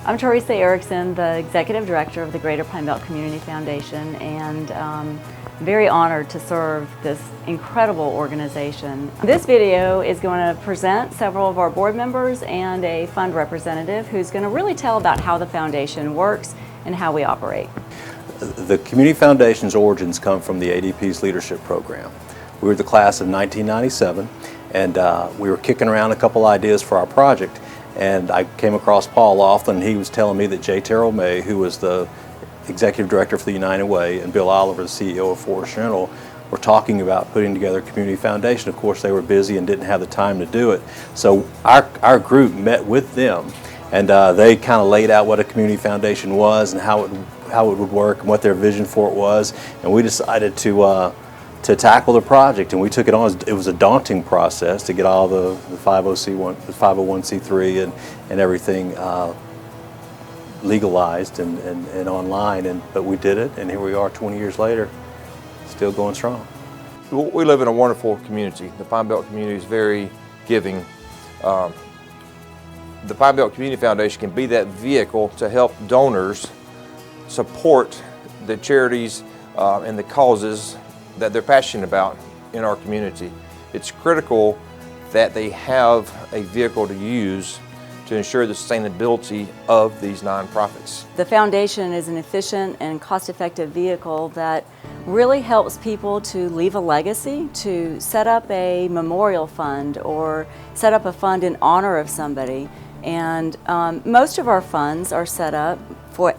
I'm Teresa Erickson, the Executive Director of the Greater PineBelt Community Foundation, and very honored to serve this incredible organization. This video is going to present several of our board members and a fund representative who's going to really tell about how the foundation works and how we operate. The Community Foundation's origins come from the ADP's leadership program. We were the class of 1997, and we were kicking around a couple ideas for our project. And I came across Paul Laughlin, and he was telling me that J. Terrell May, who was the Executive Director for the United Way, and Bill Oliver, the CEO of Forest General, were talking about putting together a community foundation. Of course, they were busy and didn't have the time to do it. So our group met with them, and they kind of laid out what a community foundation was and how it would work and what their vision for it was. And we decided to tackle the project, and we took it on. It was a daunting process to get all the 501c3 and everything legalized and online, but we did it, and here we are 20 years later, still going strong. We live in a wonderful community. The PineBelt community is very giving. The PineBelt Community Foundation can be that vehicle to help donors support the charities and the causes that they're passionate about in our community. It's critical that they have a vehicle to use to ensure the sustainability of these nonprofits. The foundation is an efficient and cost-effective vehicle that really helps people to leave a legacy, to set up a memorial fund or set up a fund in honor of somebody. And most of our funds are set up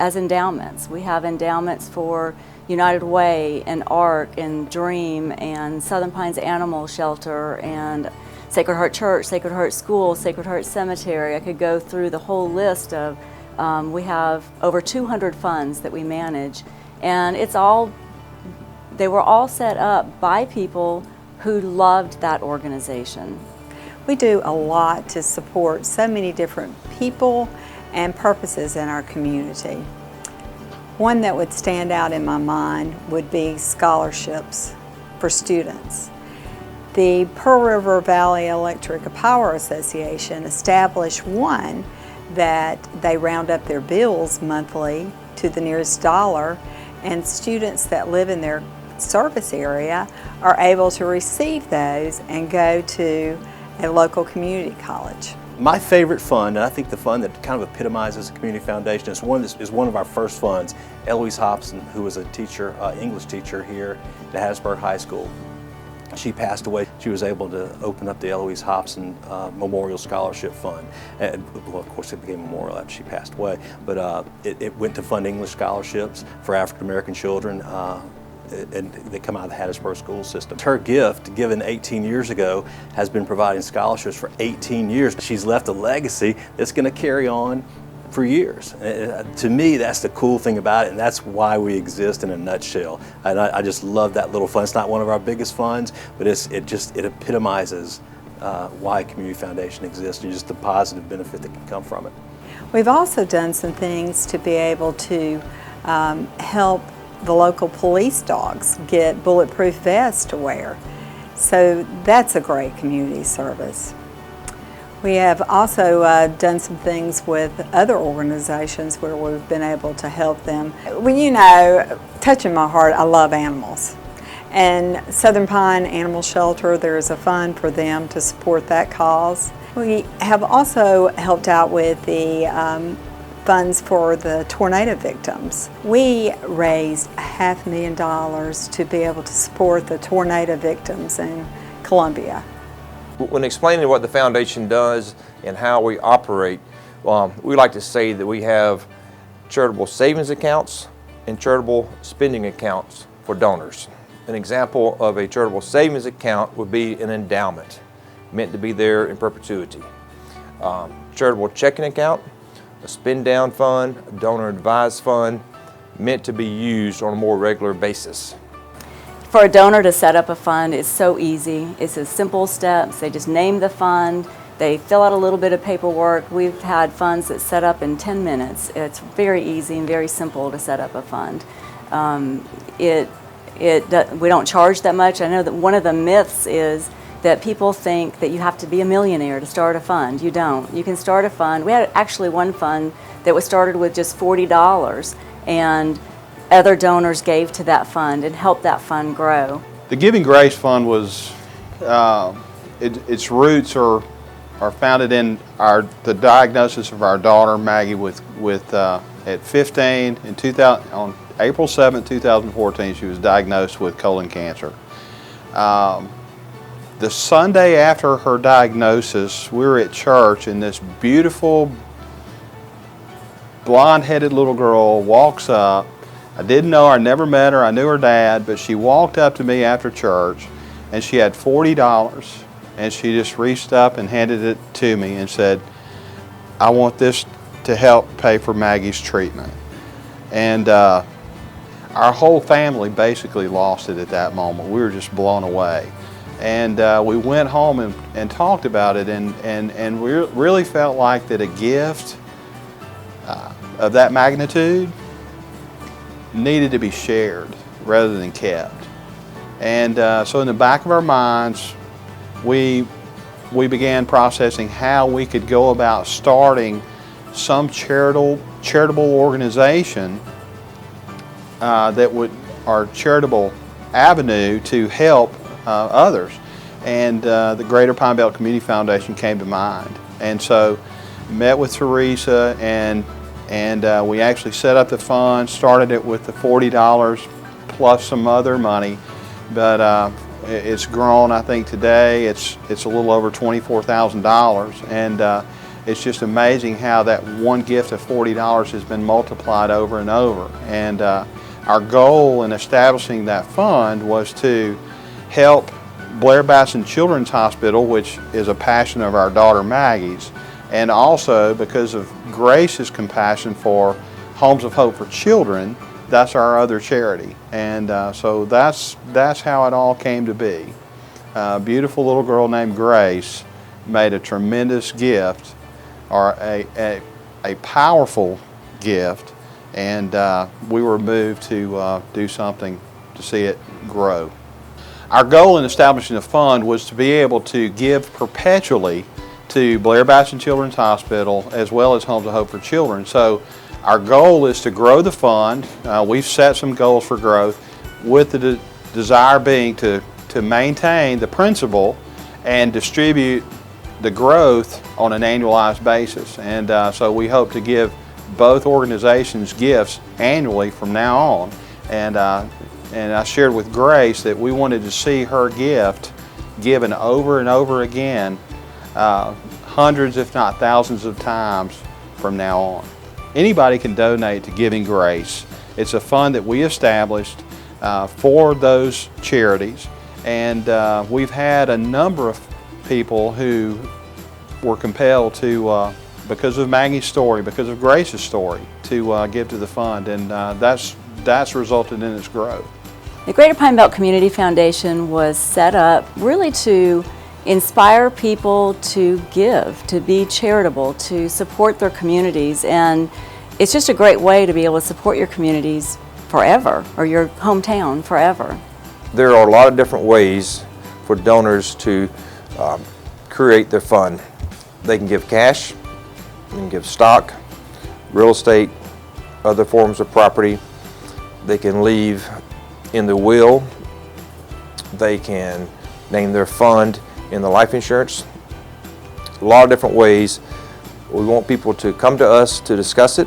as endowments. We have endowments for United Way and ARC and Dream and Southern Pines Animal Shelter and Sacred Heart Church, Sacred Heart School, Sacred Heart Cemetery. I could go through the whole list of, we have over 200 funds that we manage, and they were all set up by people who loved that organization. We do a lot to support so many different people and purposes in our community. One that would stand out in my mind would be scholarships for students. The Pearl River Valley Electric Power Association established one that they round up their bills monthly to the nearest dollar, and students that live in their service area are able to receive those and go to a local community college. My favorite fund, and I think the fund that kind of epitomizes a community foundation, is one of our first funds. Eloise Hobson, who was a teacher, English teacher here at Hattiesburg High School. She passed away. She was able to open up the Eloise Hobson Memorial Scholarship Fund. And, well, of course, it became memorial after she passed away, but it went to fund English scholarships for African American children. And they come out of the Hattiesburg school system. Her gift, given 18 years ago, has been providing scholarships for 18 years. She's left a legacy that's going to carry on for years. To me, that's the cool thing about it, and that's why we exist in a nutshell. And I just love that little fund. It's not one of our biggest funds, but it epitomizes why a community foundation exists and just the positive benefit that can come from it. We've also done some things to be able to help the local police dogs get bulletproof vests to wear. So that's a great community service. We have also done some things with other organizations where we've been able to help them. Well, you know, touching my heart, I love animals. And Southern Pine Animal Shelter, there's a fund for them to support that cause. We have also helped out with the funds for the tornado victims. We raised $500,000 to be able to support the tornado victims in Columbia. When explaining what the foundation does and how we operate, we like to say that we have charitable savings accounts and charitable spending accounts for donors. An example of a charitable savings account would be an endowment meant to be there in perpetuity. Charitable checking account, a spend down fund, a donor advised fund meant to be used on a more regular basis. For a donor to set up a fund is so easy. It's a simple steps. They just name the fund, they fill out a little bit of paperwork. We've had funds that set up in 10 minutes. It's very easy and very simple to set up a fund. We don't charge that much. I know that one of the myths is that people think that you have to be a millionaire to start a fund. You don't. You can start a fund. We had actually one fund that was started with just $40, and other donors gave to that fund and helped that fund grow. The Giving Grace Fund was, its roots are founded in the diagnosis of our daughter Maggie at 15 in 2000, on April 7, 2014. She was diagnosed with colon cancer. The Sunday after her diagnosis, we were at church, and this beautiful blonde-headed little girl walks up. I didn't know her, I never met her, I knew her dad, but she walked up to me after church, and she had $40, and she just reached up and handed it to me and said, "I want this to help pay for Maggie's treatment." And our whole family basically lost it at that moment. We were just blown away. And we went home and talked about it, and we really felt like that a gift of that magnitude needed to be shared rather than kept. And so in the back of our minds, we began processing how we could go about starting some charitable organization our charitable avenue to help others. And the Greater PineBelt Community Foundation came to mind. And so met with Teresa, and we actually set up the fund, started it with the $40 plus some other money, but it's grown. I think today it's a little over $24,000, and it's just amazing how that one gift of $40 has been multiplied over and over. And our goal in establishing that fund was to help Blair Basson Children's Hospital, which is a passion of our daughter Maggie's, and also because of Grace's compassion for Homes of Hope for Children. That's our other charity, and so that's how it all came to be. A beautiful little girl named Grace made a tremendous gift, or a powerful gift, and we were moved to do something to see it grow. Our goal in establishing the fund was to be able to give perpetually to Blair Basson Children's Hospital as well as Homes of Hope for Children. So our goal is to grow the fund. We've set some goals for growth, with the desire being to maintain the principal and distribute the growth on an annualized basis. And so we hope to give both organizations gifts annually from now on. And I shared with Grace that we wanted to see her gift given over and over again, hundreds if not thousands of times from now on. Anybody can donate to Giving Grace. It's a fund that we established for those charities, and we've had a number of people who were compelled to, because of Maggie's story, because of Grace's story, to give to the fund, and that's resulted in its growth. The Greater PineBelt Community Foundation was set up really to inspire people to give, to be charitable, to support their communities, and it's just a great way to be able to support your communities forever, or your hometown forever. There are a lot of different ways for donors to create their fund. They can give cash, they can give stock, real estate, other forms of property. They can leave in the will. They can name their fund in the life insurance. A lot of different ways. We want people to come to us to discuss it.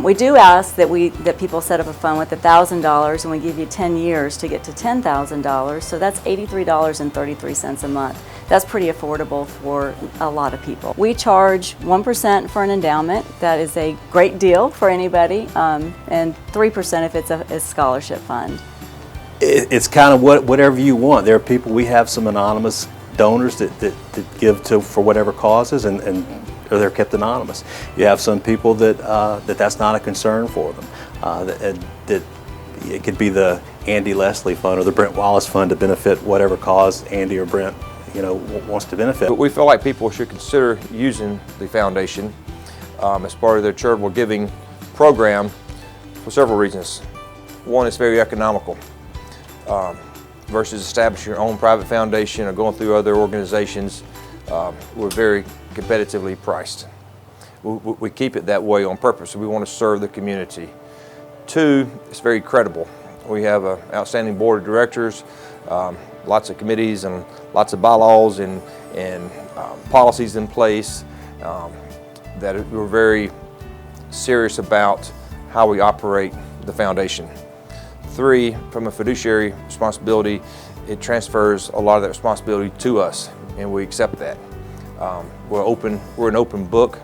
We do ask that people set up a fund with $1,000, and we give you 10 years to get to $10,000, so that's $83.33 a month. That's pretty affordable for a lot of people. We charge 1% for an endowment. That is a great deal for anybody, and 3% if it's a scholarship fund. It's kind of whatever you want. There are people, we have some anonymous donors that give to for whatever causes, and they're kept anonymous. You have some people that's not a concern for them. That it could be the Andy Leslie Fund or the Brent Wallace Fund to benefit whatever cause Andy or Brent wants to benefit. But we feel like people should consider using the foundation as part of their charitable giving program for several reasons. One, it's very economical. versus establishing your own private foundation or going through other organizations. We're very competitively priced. We keep it that way on purpose. We want to serve the community. 2, it's very credible. We have an outstanding board of directors, lots of committees and lots of bylaws and policies in place that we're very serious about how we operate the foundation. 3, from a fiduciary responsibility, it transfers a lot of that responsibility to us, and we accept that. We're an open book.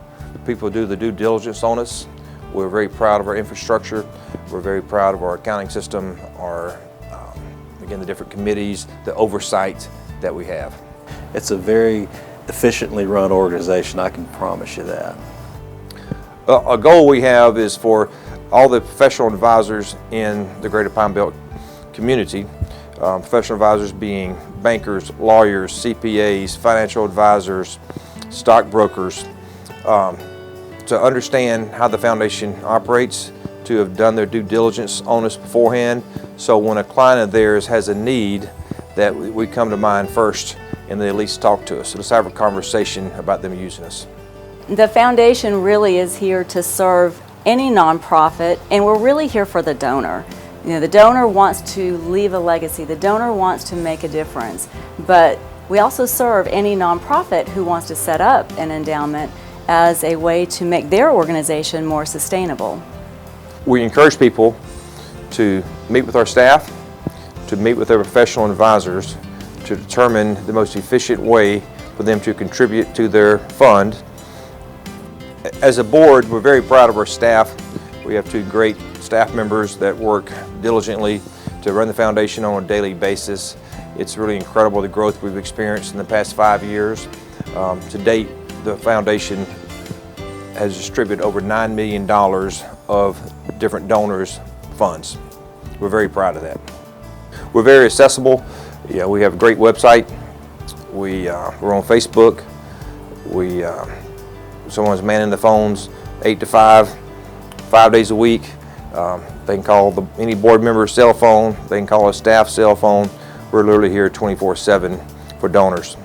People do the due diligence on us. We're very proud of our infrastructure. We're very proud of our accounting system, again, the different committees, the oversight that we have. It's a very efficiently run organization, I can promise you that. A goal we have is for all the professional advisors in the greater PineBelt community, professional advisors being bankers, lawyers, CPAs, financial advisors, stockbrokers, to understand how the foundation operates, to have done their due diligence on us beforehand, so when a client of theirs has a need, that we come to mind first and they at least talk to us. So let's have a conversation about them using us. The foundation really is here to serve any nonprofit, and we're really here for the donor. You know, the donor wants to leave a legacy, the donor wants to make a difference, but we also serve any nonprofit who wants to set up an endowment as a way to make their organization more sustainable. We encourage people to meet with our staff, to meet with their professional advisors, to determine the most efficient way for them to contribute to their fund. As a board, we're very proud of our staff. We have 2 great staff members that work diligently to run the foundation on a daily basis. It's really incredible the growth we've experienced in the past 5 years. To date, the foundation has distributed over $9 million of different donors' funds. We're very proud of that. We're very accessible. Yeah, we have a great website. We're on Facebook. Someone's manning the phones 8 to 5, 5 days a week. They can call any board member's cell phone. They can call a staff cell phone. We're literally here 24/7 for donors.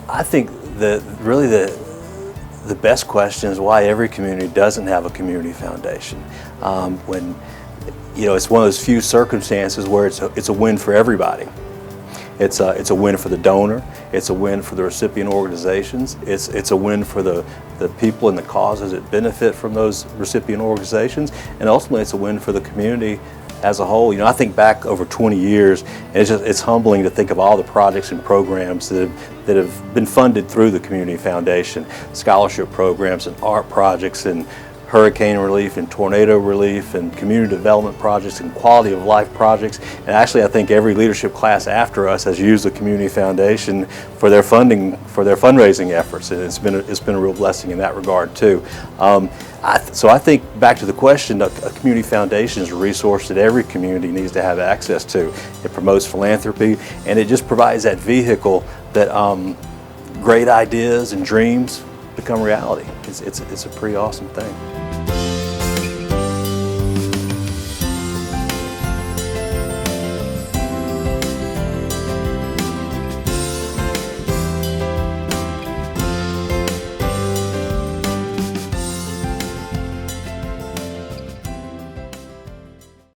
I think really the best question is why every community doesn't have a community foundation. When it's one of those few circumstances where it's a win for everybody. It's a win for the donor. It's a win for the recipient organizations. It's a win for the people and the causes that benefit from those recipient organizations, and ultimately it's a win for the community as a whole. I think back over 20 years, and it's humbling to think of all the projects and programs that have been funded through the Community Foundation, scholarship programs and art projects and hurricane relief and tornado relief and community development projects and quality of life projects. And actually I think every leadership class after us has used the Community Foundation for their funding, for their fundraising efforts, and it's been a real blessing in that regard too. So I think back to the question, a community foundation is a resource that every community needs to have access to. It promotes philanthropy, and it just provides that vehicle that great ideas and dreams become reality. It's a pretty awesome thing.